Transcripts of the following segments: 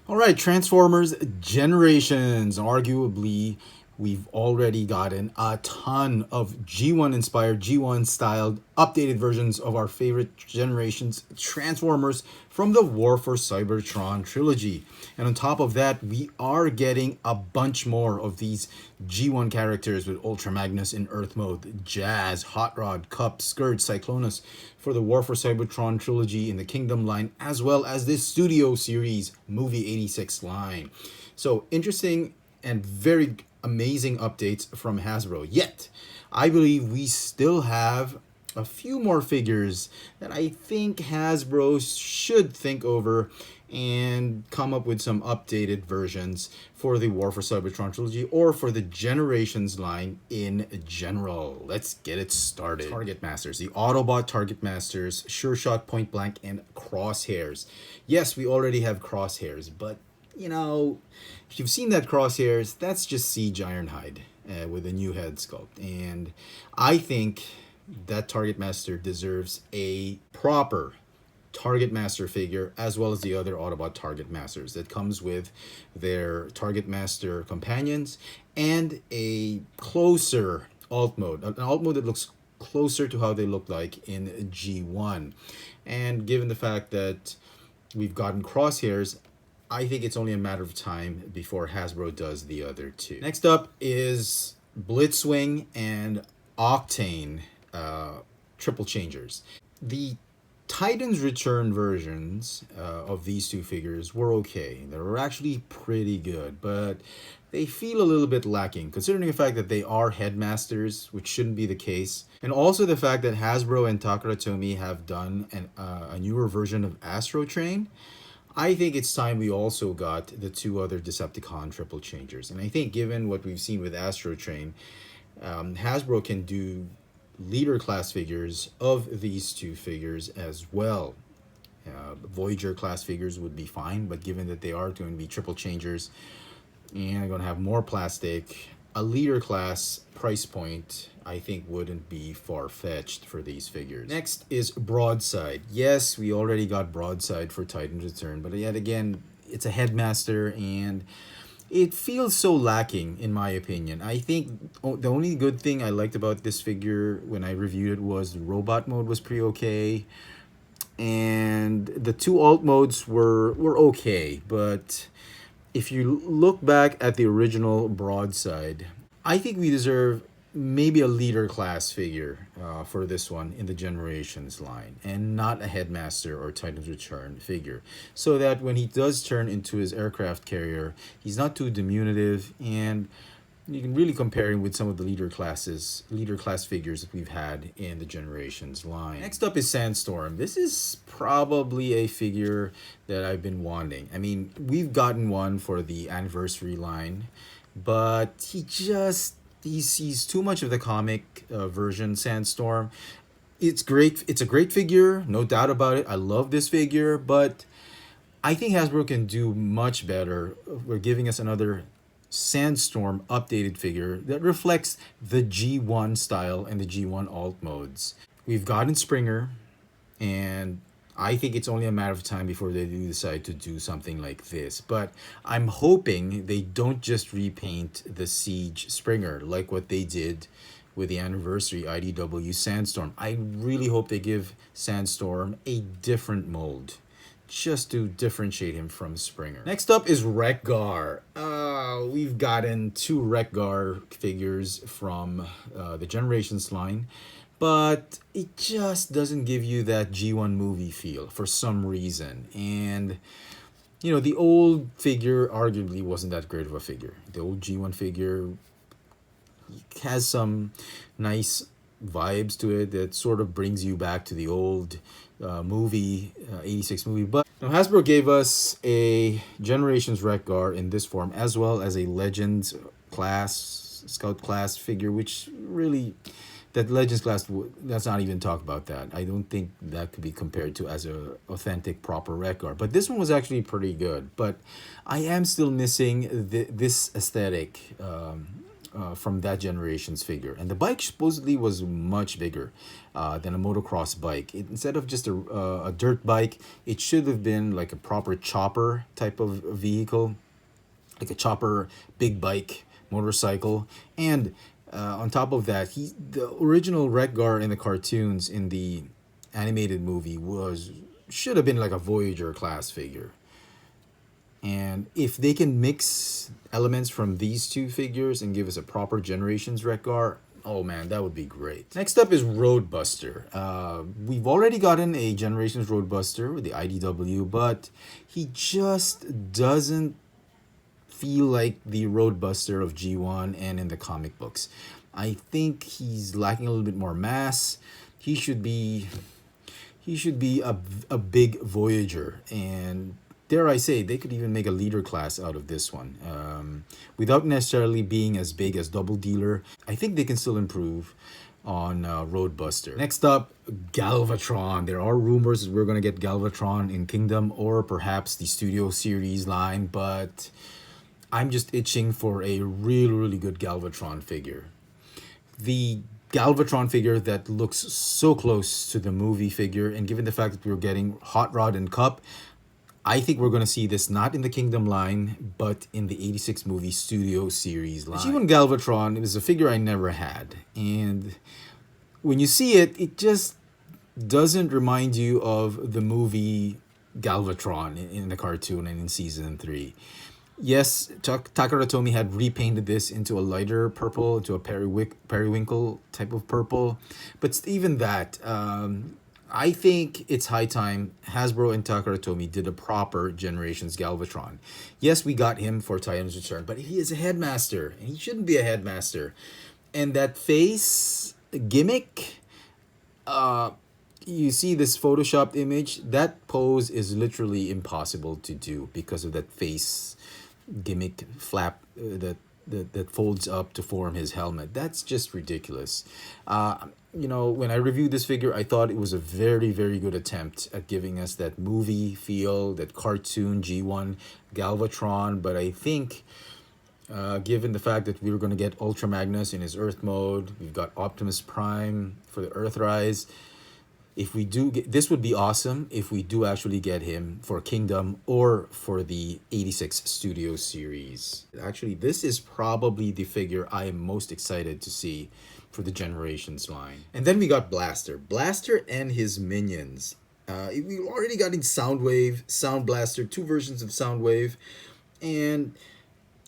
All right, Transformers Generations. Arguably, we've already gotten a ton of G1 inspired, G1 styled, updated versions of our favorite generations Transformers from the War for Cybertron trilogy. And on top of that, we are getting a bunch more of these G1 characters with Ultra Magnus in Earth mode, Jazz, Hot Rod, Cup, Scourge, Cyclonus for the War for Cybertron trilogy in the Kingdom line, as well as this Studio Series Movie 86 line. So interesting and very amazing updates from Hasbro. Yet, I believe we still have a few more figures that I think Hasbro should think over and come up with some updated versions for the War for Cybertron trilogy or for the Generations line in general. Let's get it started. Target Masters, the Autobot Target Masters, Sure Shot, Point Blank, and Crosshairs. Yes, we already have Crosshairs, but you know, if you've seen that Crosshairs, that's just Siege Ironhide with a new head sculpt. And I think that Target Master deserves a proper Target Master figure, as well as the other Autobot Target Masters that comes with their Target Master companions and a closer alt mode, an alt mode that looks closer to how they look like in G1. And given the fact that we've gotten Crosshairs, I think it's only a matter of time before Hasbro does the other two. Next up is Blitzwing and Octane triple changers. The Titan's Return versions of these two figures were okay. They were actually pretty good, but they feel a little bit lacking, considering the fact that they are Headmasters, which shouldn't be the case, and also the fact that Hasbro and Takara Tomy have done a newer version of Astro Train. I think it's time we also got the two other Decepticon triple changers. And I think given what we've seen with Astro Train, Hasbro can do leader class figures of these two figures as well. Voyager class figures would be fine, but given that they are going to be triple changers and going to have more plastic, a leader class price point I think wouldn't be far-fetched for these figures. Next is Broadside. Yes, we already got Broadside for Titan's Return, but yet again, it's a Headmaster and it feels so lacking in my opinion. I think the only good thing I liked about this figure when I reviewed it was the robot mode was pretty okay. And the two alt modes were okay, but if you look back at the original Broadside, I think we deserve maybe a leader class figure for this one in the Generations line, and not a Headmaster or Titan's Return figure, so that when he does turn into his aircraft carrier, he's not too diminutive, and you can really compare him with some of the leader class figures that we've had in the Generations line. Next up is Sandstorm. This is probably a figure that I've been wanting. I mean, we've gotten one for the anniversary line, but he's too much of the comic version Sandstorm. It's great. It's a great figure, no doubt about it. I love this figure, but I think Hasbro can do much better. We're giving us another Sandstorm updated figure that reflects the G1 style and the G1 alt modes. We've gotten Springer, and I think it's only a matter of time before they do decide to do something like this. But I'm hoping they don't just repaint the Siege Springer like what they did with the anniversary IDW Sandstorm. I really hope they give Sandstorm a different mold, just to differentiate him from Springer. Next up is rekgar. We've gotten two rekgar figures from the Generations line, but it just doesn't give you that G1 movie feel for some reason. And you know, the old figure arguably wasn't that great of a figure. The old G1 figure has some nice vibes to it that sort of brings you back to the old movie, 86 movie. But now Hasbro gave us a Generations rekgar in this form, as well as a Legends class, Scout class figure, which really, that Legends class, let's not even talk about that. I don't think that could be compared to as a authentic, proper rekgar. But this one was actually pretty good. But I am still missing this aesthetic from that generation's figure. And the bike supposedly was much bigger than a motocross bike. Instead of just a dirt bike, it should have been like a proper chopper type of vehicle, like a chopper, big bike, motorcycle. And on top of that, the original rekgar in the cartoons in the animated movie should have been like a Voyager class figure. And if they can mix elements from these two figures and give us a proper Generations rekgar, oh man, that would be great. Next up is Roadbuster. We've already gotten a Generations Roadbuster with the IDW, but he just doesn't feel like the Roadbuster of G1 and in the comic books. I think he's lacking a little bit more mass. He should be a big Voyager, and dare I say, they could even make a leader class out of this one. Without necessarily being as big as Double Dealer, I think they can still improve on Roadbuster. Next up, Galvatron. There are rumors that we're going to get Galvatron in Kingdom or perhaps the Studio Series line, but I'm just itching for a really good Galvatron figure. The Galvatron figure that looks so close to the movie figure, and given the fact that we're getting Hot Rod and Cup, I think we're going to see this not in the Kingdom line, but in the 86 movie Studio Series line. G1 Galvatron is a figure I never had, and when you see it, it just doesn't remind you of the movie Galvatron in the cartoon and in season 3. Yes, Takara Tomy had repainted this into a lighter purple, into a periwinkle type of purple. But even that, I think it's high time Hasbro and Takara Tomy did a proper Generations Galvatron. Yes, we got him for Titan's Return, but he is a Headmaster, and he shouldn't be a Headmaster. And that face gimmick, you see this photoshopped image, that pose is literally impossible to do because of that face gimmick flap that folds up to form his helmet. That's just ridiculous. When I reviewed this figure, I thought it was a very good attempt at giving us that movie feel, that cartoon G1 Galvatron, but I think given the fact that we were going to get Ultra Magnus in his Earth mode, we've got Optimus Prime for the Earthrise. If we do get, this would be awesome if we do actually get him for Kingdom or for the 86 Studio Series. Actually, this is probably the figure I am most excited to see for the Generations line. And then we got Blaster. Blaster and his minions. We already got in Soundwave, Sound Blaster, 2 versions of Soundwave. And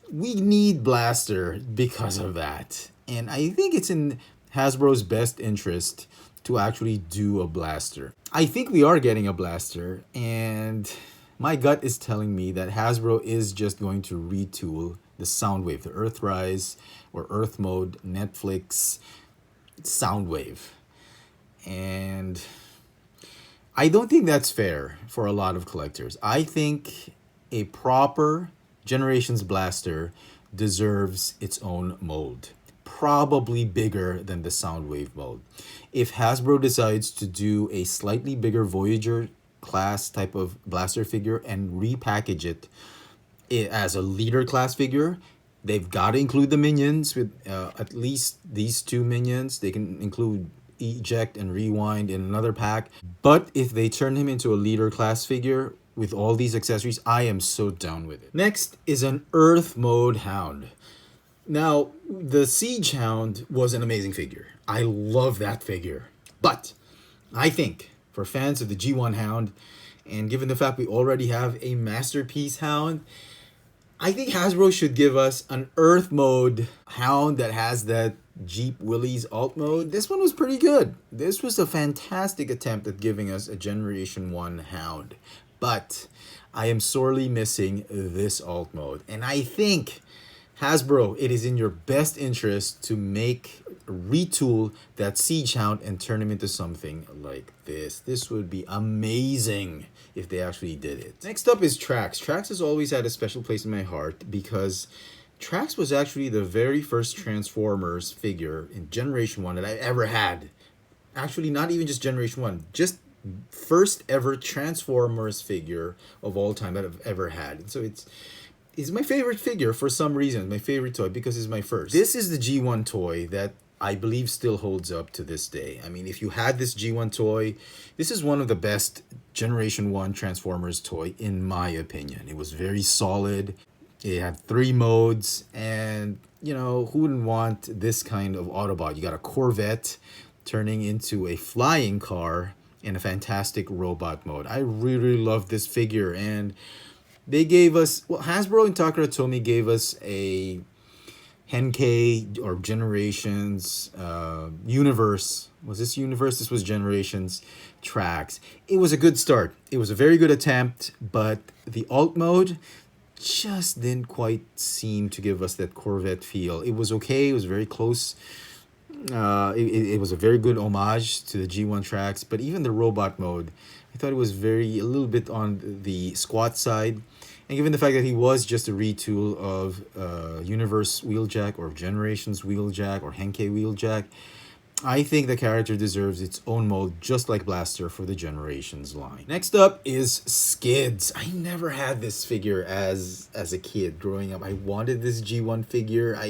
we need Blaster because of that. And I think it's in Hasbro's best interest to actually do a Blaster. I think we are getting a Blaster, and my gut is telling me that Hasbro is just going to retool the Soundwave, the Earthrise or Earth Mode Netflix Soundwave. And I don't think that's fair for a lot of collectors. I think a proper Generations Blaster deserves its own mold. Probably bigger than the Soundwave mold. If Hasbro decides to do a slightly bigger Voyager class type of Blaster figure and repackage it as a leader class figure, they've got to include the minions with at least these 2 minions. They can include Eject and Rewind in another pack. But if they turn him into a leader class figure with all these accessories, I am so down with it. Next is an Earth Mode Hound. Now, the Siege Hound was an amazing figure. I love that figure. But I think for fans of the G1 Hound, and given the fact we already have a Masterpiece Hound, I think Hasbro should give us an Earth Mode Hound that has that Jeep Willys alt mode. This one was pretty good. This was a fantastic attempt at giving us a Generation 1 Hound. But I am sorely missing this alt mode. And I think Hasbro, it is in your best interest to retool that Siege Hound and turn him into something like this. This would be amazing if they actually did it. Next up is Trax. Trax has always had a special place in my heart because Trax was actually the very first Transformers figure in Generation 1 that I ever had. Actually, not even just Generation 1, just first ever Transformers figure of all time that I've ever had. And so He's my favorite figure for some reason, my favorite toy, because it's my first. This is the G1 toy that I believe still holds up to this day. I mean, if you had this G1 toy, this is one of the best Generation 1 Transformers toy, in my opinion. It was very solid. It had 3 modes, and, you know, who wouldn't want this kind of Autobot? You got a Corvette turning into a flying car in a fantastic robot mode. I really love this figure, and they gave us, well, Hasbro and Takara Tomy gave us a Henkei or Generations Universe. Was this Universe? This was Generations tracks. It was a good start. It was a very good attempt, but the alt mode just didn't quite seem to give us that Corvette feel. It was okay. It was very close. It was a very good homage to the G1 tracks, but even the robot mode, I thought it was a little bit on the squat side. And given the fact that he was just a retool of Universe Wheeljack or Generations Wheeljack or Henkei Wheeljack, I think the character deserves its own mode, just like Blaster for the Generations line. Next up is Skids. I never had this figure as a kid growing up. I wanted this G1 figure.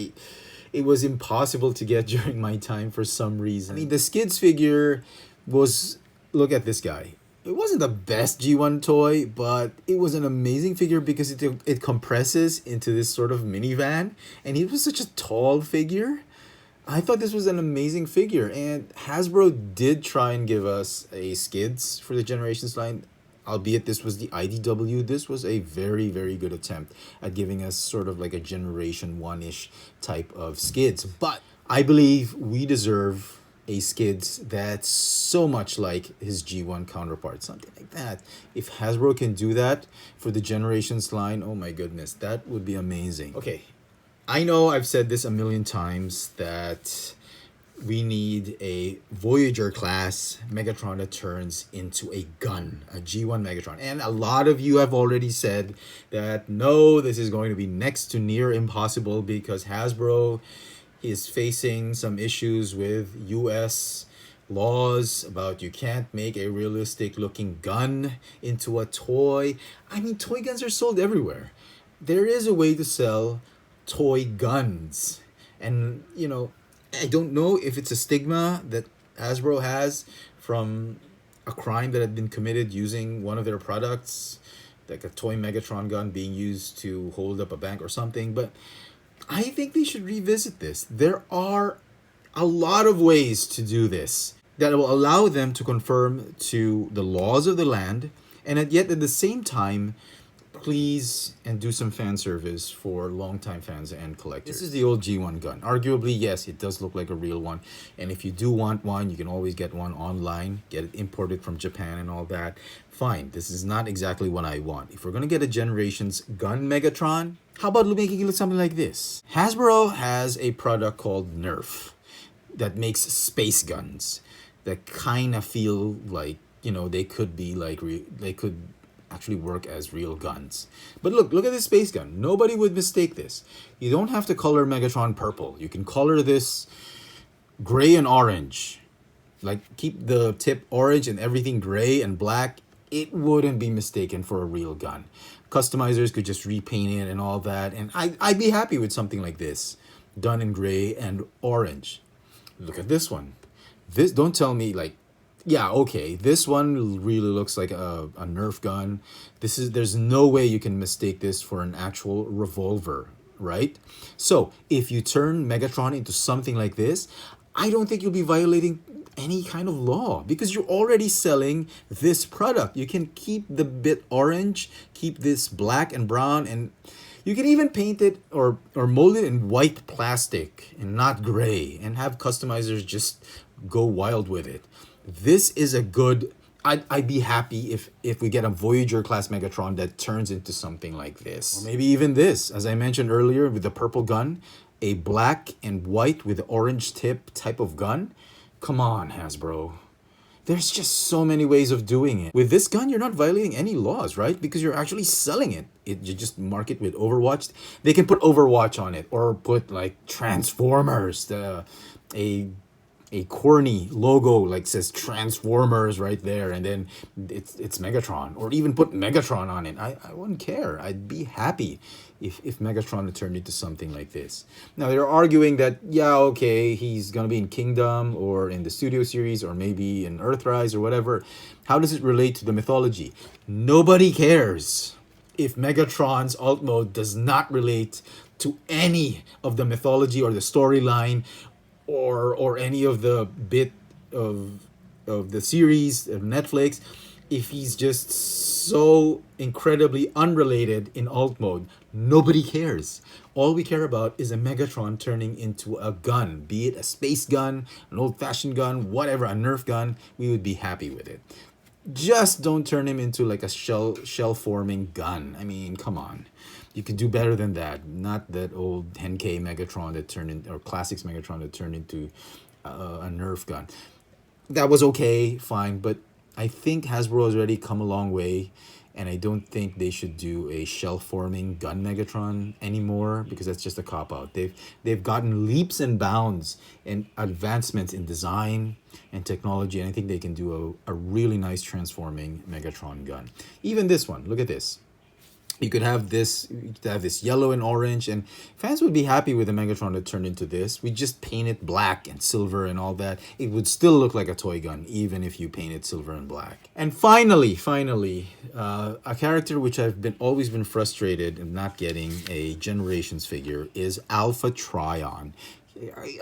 It was impossible to get during my time for some reason. I mean, the Skids figure was, look at this guy. It wasn't the best G1 toy, but it was an amazing figure because it compresses into this sort of minivan, and he was such a tall figure. I thought this was an amazing figure, and Hasbro did try and give us a Skids for the Generations line, albeit this was the IDW. This was a very, very good attempt at giving us sort of like a Generation 1-ish type of Skids. But I believe we deserve a Skids that's so much like his G1 counterpart, something like that. If Hasbro can do that for the Generations line, oh my goodness, that would be amazing. Okay, I know I've said this a million times that we need a Voyager class Megatron that turns into a gun, a G1 Megatron. And a lot of you have already said that no, this is going to be next to near impossible because Hasbro is facing some issues with US laws about you can't make a realistic looking gun into a toy. I mean, toy guns are sold everywhere. There is a way to sell toy guns. And, you know, I don't know if it's a stigma that Hasbro has from a crime that had been committed using one of their products, like a toy Megatron gun being used to hold up a bank or something, but I think they should revisit this. There are a lot of ways to do this that will allow them to conform to the laws of the land, and yet at the same time, please and do some fan service for longtime fans and collectors. This is the old G1 gun. Arguably, yes, it does look like a real one. And if you do want one, you can always get one online, get it imported from Japan and all that. Fine, this is not exactly what I want. If we're going to get a Generations gun Megatron, how about making it look something like this? Hasbro has a product called Nerf that makes space guns that kind of feel like, you know, they could be like, they could actually work as real guns. But look at this space gun. Nobody would mistake this. You don't have to color Megatron purple. You can color this gray and orange. Like, keep the tip orange and everything gray and black. It wouldn't be mistaken for a real gun. Customizers could just repaint it and all that, and I'd be happy with something like this, done in gray and orange. Look at this one. This, don't tell me like, yeah, okay, this one really looks like a Nerf gun. There's no way you can mistake this for an actual revolver, right? So if you turn Megatron into something like this, I don't think you'll be violating any kind of law because you're already selling this product. You can keep the bit orange, keep this black and brown, and you can even paint it or mold it in white plastic and not gray, and have customizers just go wild with it. This is a good, I'd be happy if we get a Voyager class Megatron that turns into something like this. Or maybe even this, as I mentioned earlier, with the purple gun, a black and white with the orange tip type of gun. Come on, Hasbro. There's just so many ways of doing it. With this gun, you're not violating any laws, right? Because you're actually selling it. You just mark it with Overwatch. They can put Overwatch on it, or put like Transformers, a a corny logo like says Transformers right there, and then it's Megatron, or even put Megatron on it. I wouldn't care. I'd be happy if Megatron had turned into something like this. Now they're arguing that, yeah, okay, he's gonna be in Kingdom or in the Studio Series or maybe in Earthrise or whatever. How does it relate to the mythology? Nobody cares if Megatron's alt mode does not relate to any of the mythology or the storyline or any of the bit of the series of Netflix. If he's just so incredibly unrelated in alt mode, nobody cares. All we care about is a Megatron turning into a gun, be it a space gun, an old-fashioned gun, whatever, a Nerf gun. We would be happy with it. Just don't turn him into like a shell forming gun. I mean, come on. You could do better than that. Not that old Henkei Megatron that turned in, or Classics Megatron that turned into a Nerf gun. That was okay, fine, but I think Hasbro has already come a long way, and I don't think they should do a shell forming gun Megatron anymore, because that's just a cop out. They've gotten leaps and bounds and advancements in design and technology, and I think they can do a really nice transforming Megatron gun. Even this one, look at this. You could have this yellow and orange, and fans would be happy with the Megatron that turned into this. We just paint it black and silver and all that. It would still look like a toy gun, even if you paint it silver and black. And finally, a character which I've always been frustrated in not getting a Generations figure is Alpha Trion.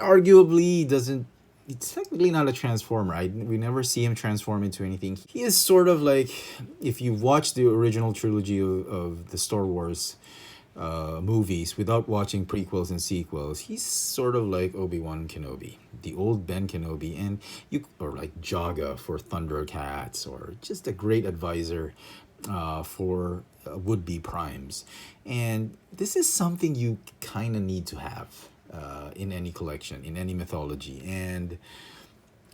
Arguably, it's technically not a transformer. We never see him transform into anything. He is sort of like, if you watch the original trilogy of the Star Wars movies without watching prequels and sequels, he's sort of like Obi-Wan Kenobi, the old Ben Kenobi, or like Jaga for Thundercats, or just a great advisor for would-be primes. And this is something you kind of need to have in any collection, in any mythology. And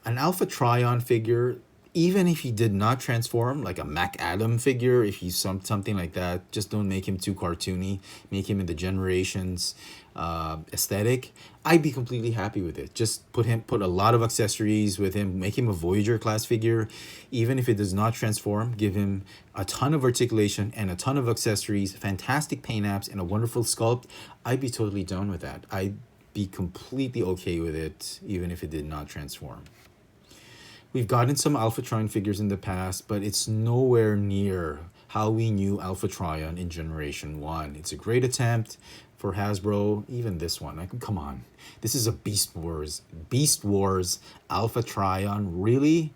an Alpha Trion figure, even if he did not transform, like a Mac Adam figure, if he's something like that, just don't make him too cartoony. Make him in the Generations aesthetic. I'd be completely happy with it. Just put a lot of accessories with him. Make him a Voyager class figure. Even if it does not transform, give him a ton of articulation and a ton of accessories, fantastic paint apps, and a wonderful sculpt. I'd be totally down with that. I'd be completely okay with it, even if it did not transform. We've gotten some Alpha Trion figures in the past, but it's nowhere near how we knew Alpha Trion in Generation 1. It's a great attempt for Hasbro, even this one. Come on. This is a Beast Wars Alpha Trion. Really?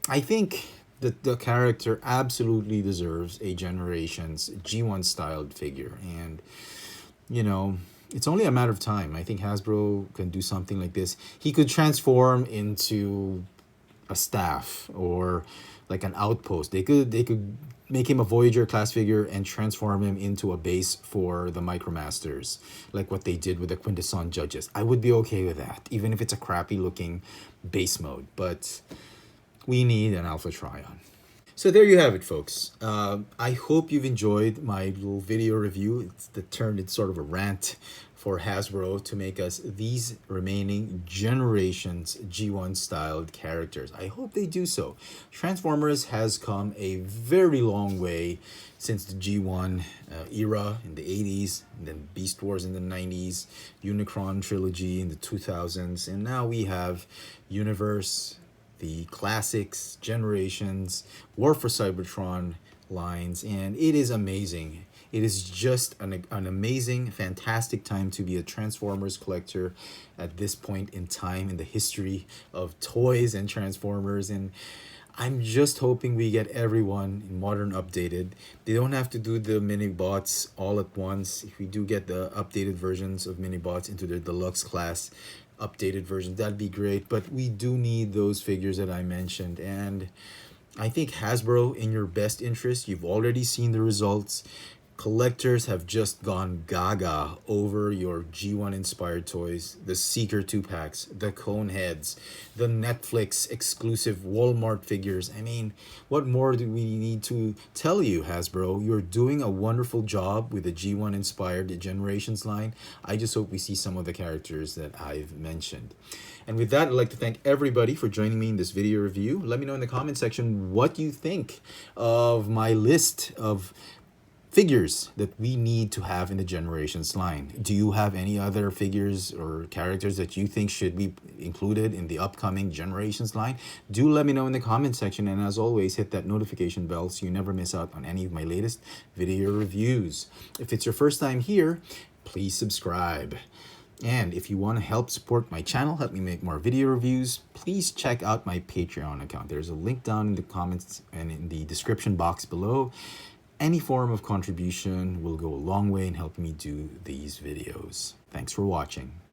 I think that the character absolutely deserves a Generations G1 styled figure. And, it's only a matter of time. I think Hasbro can do something like this. He could transform into a staff or like an outpost. They could make him a Voyager class figure and transform him into a base for the Micromasters, like what they did with the Quintesson Judges. I would be okay with that, even if it's a crappy looking base mode. But we need an Alpha Trion. So there you have it, folks. I hope you've enjoyed my little video review. It's sort of a rant for Hasbro to make us these remaining Generations G1 styled characters. I hope they do so. Transformers has come a very long way since the G1 era in the 80s, and then Beast Wars in the 90s, Unicron Trilogy in the 2000s, and now we have Universe, the Classics, Generations, War for Cybertron lines, and it is amazing. It is just an amazing, fantastic time to be a Transformers collector at this point in time in the history of toys and Transformers. And I'm just hoping we get everyone in modern updated. They don't have to do the mini bots all at once. If we do get the updated versions of mini bots into their deluxe class updated version, that'd be great. But we do need those figures that I mentioned, and I think Hasbro, in your best interest, you've already seen the results. Collectors have just gone gaga over your G1 inspired toys, the Seeker 2-packs, the Cone Heads, the Netflix exclusive Walmart figures. I mean, what more do we need to tell you, Hasbro? You're doing a wonderful job with the G1 inspired Generations line. I just hope we see some of the characters that I've mentioned. And with that, I'd like to thank everybody for joining me in this video review. Let me know in the comment section what you think of my list of figures that we need to have in the Generations line. Do you have any other figures or characters that you think should be included in the upcoming Generations line? Do let me know in the comment section, and as always, hit that notification bell so you never miss out on any of my latest video reviews. If it's your first time here, please subscribe. And if you want to help support my channel, help me make more video reviews, please check out my Patreon account. There's a link down in the comments and in the description box below. Any form of contribution will go a long way in helping me do these videos. Thanks for watching.